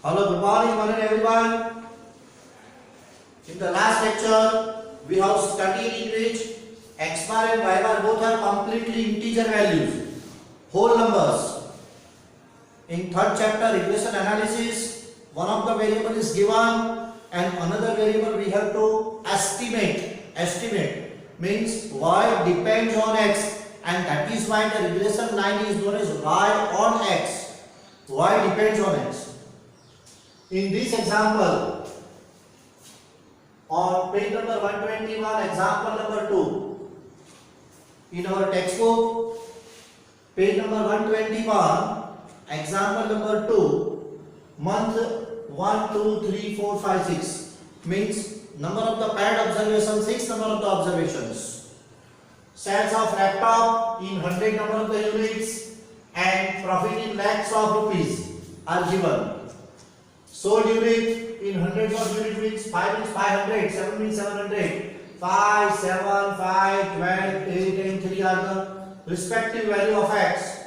Hello, good morning, one and everyone. In the last lecture, we have studied in which x bar and y bar both are completely integer values, whole numbers. In third chapter, regression analysis, one of the variable is given and another variable we have to estimate. Estimate means y depends on x, and that is why the regression line is known as y on x. Y depends on x. In this example, on page number 121, example number 2, in our textbook, page number 121, example number 2, month 1, 2, 3, 4, 5, 6 means number of the paired observations, 6 number of the observations, sales of laptop in 100 number of the units, and profit in lakhs of rupees are given. Sold unit in hundreds of unit means 5 means 500, 7 means 700, 5, 7, 5, 12, 8 and 3 are the respective value of x.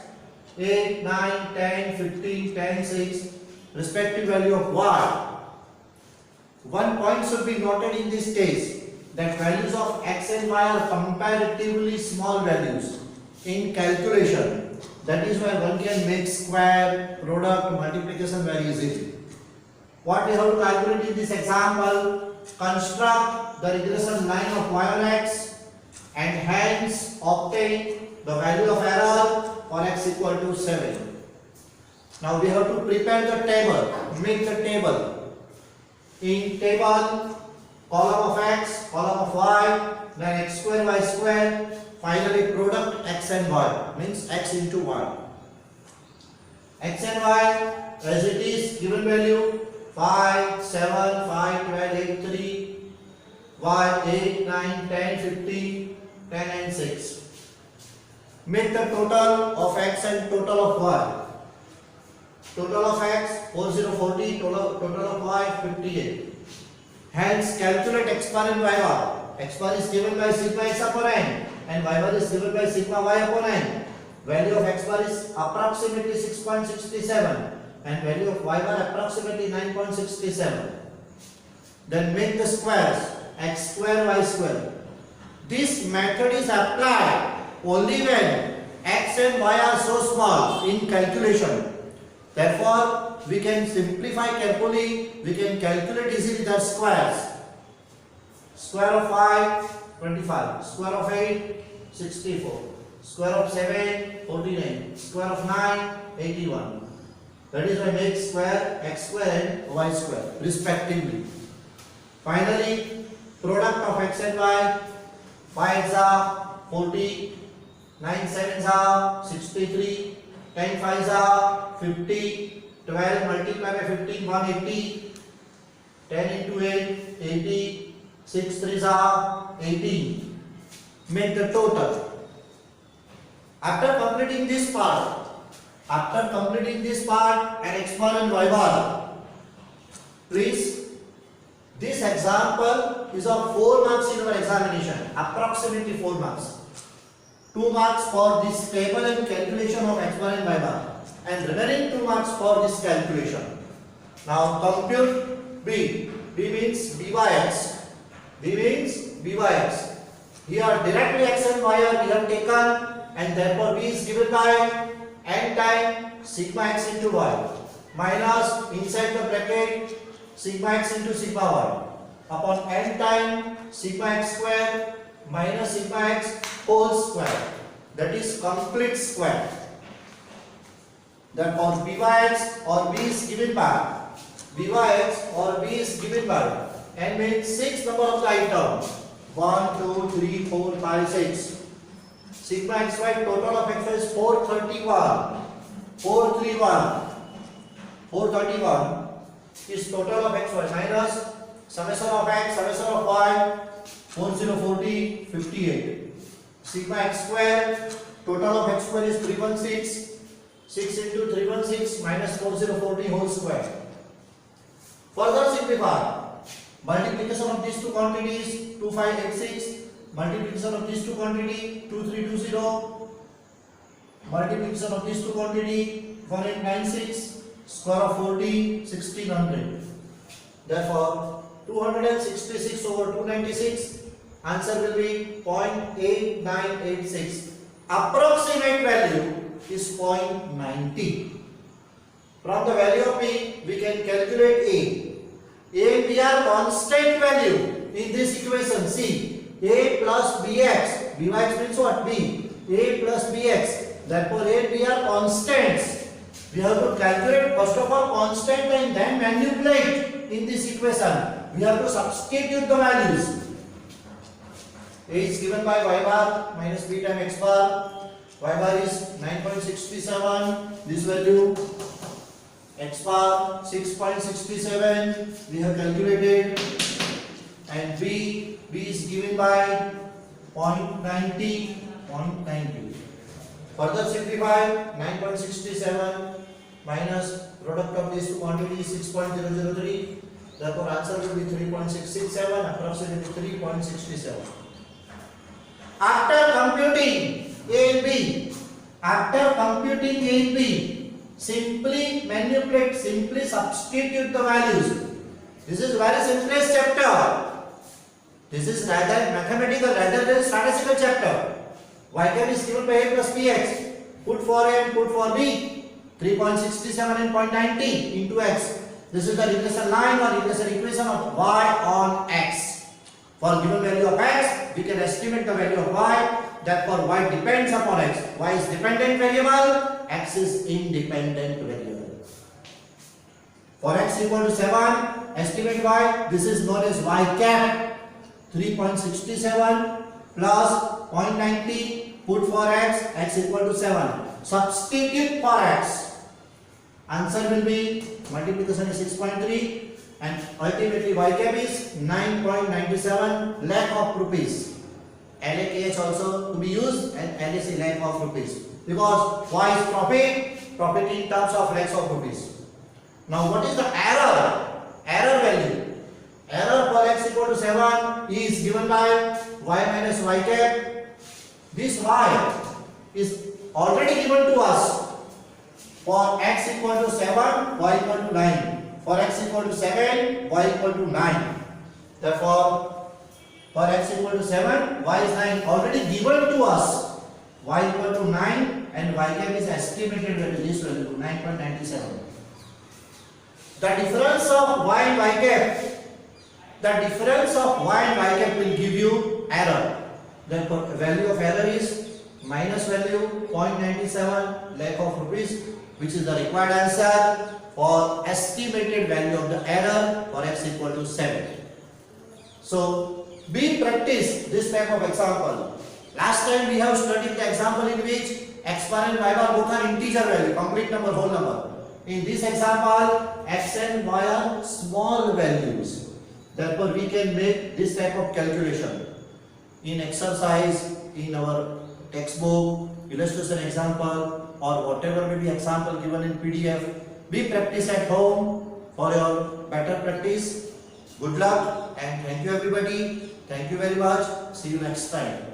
8, 9, 10, 15, 10, 6, respective value of y. One point should be noted in this case, that values of x and y are comparatively small values in calculation. That is why one can make square, product, multiplication very easily. What we have to calculate in this example, construct the regression line of y on x and hence obtain the value of error for x equal to 7. Now we have to prepare the table, make the table. In table, column of x, column of y, then x square, y square, finally product x and y, means x into y. X and y as it is, given value 5, 7, 5, 12, 8, 3, y 8, 9, 10, 15, 10 and 6. Make the total of x and total of y. Total of x 4040, total of y 58. Hence calculate x bar and y bar. X bar is given by sigma x upon n and y bar is given by sigma y upon n. Value of x bar is approximately 6.67 and value of y bar approximately 9.67. Then make the squares x square, y square. This method is applied only when x and y are so small in calculation. Therefore, we can simplify carefully, we can calculate easily the squares. Square of 5, 25. Square of 8, 64. Square of 7, 49. Square of 9, 81. That is why make square x square and y square respectively. Finally, product of x and y, 5 are 40, 9 7s are 63, 10 5s are 50, 12 multiplied by 15, 180, 10 into 8, 80, 6 3s are 18. Make the total. After completing this part and x bar and y bar, please, this example is of 4 marks in our examination, approximately 4 marks. 2 marks for this table and calculation of x bar and y bar, and remaining 2 marks for this calculation. Now compute B. B means byx. B means byx. Here directly x and y are we have taken, and therefore B is given by n time sigma x into y minus inside the bracket sigma x into sigma y upon n time sigma x square minus sigma x whole square, that is complete square. Therefore byx or b is given by byx or b is given by n means 6 number of the item 1, 2, 3, 4, 5, 6. Sigma xy total of x is 431. 431 is total of xy minus summation of x, summation of y, 4040, 58. Sigma x square, total of x square is 316. 6 into 316 minus 4040 whole square. Further simplify. Multiplication of these two quantities 2586. Multiplication of these two quantity 2320. Multiplication of these two quantity 1896. Square of 40, 1600. Therefore, 266 over 296, answer will be 0.8986. Approximate value is 0.90. From the value of P, we can calculate A. A and B are constant value in this equation. See, A plus Bx. Bx means what? B. A plus Bx. Therefore, A and B are constants. We have to calculate first of all constant and then manipulate in this equation. We have to substitute the values. A is given by y bar minus b times x bar. Y bar is 9.67. This value x bar 6.67. We have calculated. And b is given by 0.90. Further simplify, 9.67 minus product of these two quantities 6.003. Therefore, answer will be 3.667, approximately 3.67. After computing A and B, simply manipulate, simply substitute the values. This is very simplest chapter. This is rather mathematical rather than statistical chapter. Y cap is given by A plus Bx. Put for A and put for B. 3.67 and 0.90 into x. This is the regression line or regression equation of y on x. For given value of x, we can estimate the value of y. Therefore, y depends upon x. Y is dependent variable, x is independent variable. For x equal to 7, estimate y. This is known as y cap. 3.67 plus 0.90. Put for x equal to 7. Substitute for x. Answer will be multiplication is 6.3 and ultimately y cap is 9.97 lakh of rupees. LAKH also to be used and LAC lakh of rupees because y is profit in terms of lakhs of rupees. Now what is the error value? Error for x equal to 7 is given by y minus y cap. This y is already given to us. For x equal to 7, y equal to 9. For x equal to 7, y equal to 9. Therefore, for x equal to 7, y is 9 already given to us. Y equal to 9 and y cap is estimated value this value 9.97. The difference of y and y cap will give you error. Therefore, value of error is minus value 0.97 lakh of rupees, which is the required answer for estimated value of the error for x equal to 7. So, we practice this type of example. Last time we have studied the example in which x bar and y bar both are integer value, complete number, whole number. In this example, x and y are small values. Therefore, we can make this type of calculation. In exercise, in our textbook, illustration example, or whatever may be example given in PDF, we practice at home for your better practice. Good luck and thank you everybody. Thank you very much. See you next time.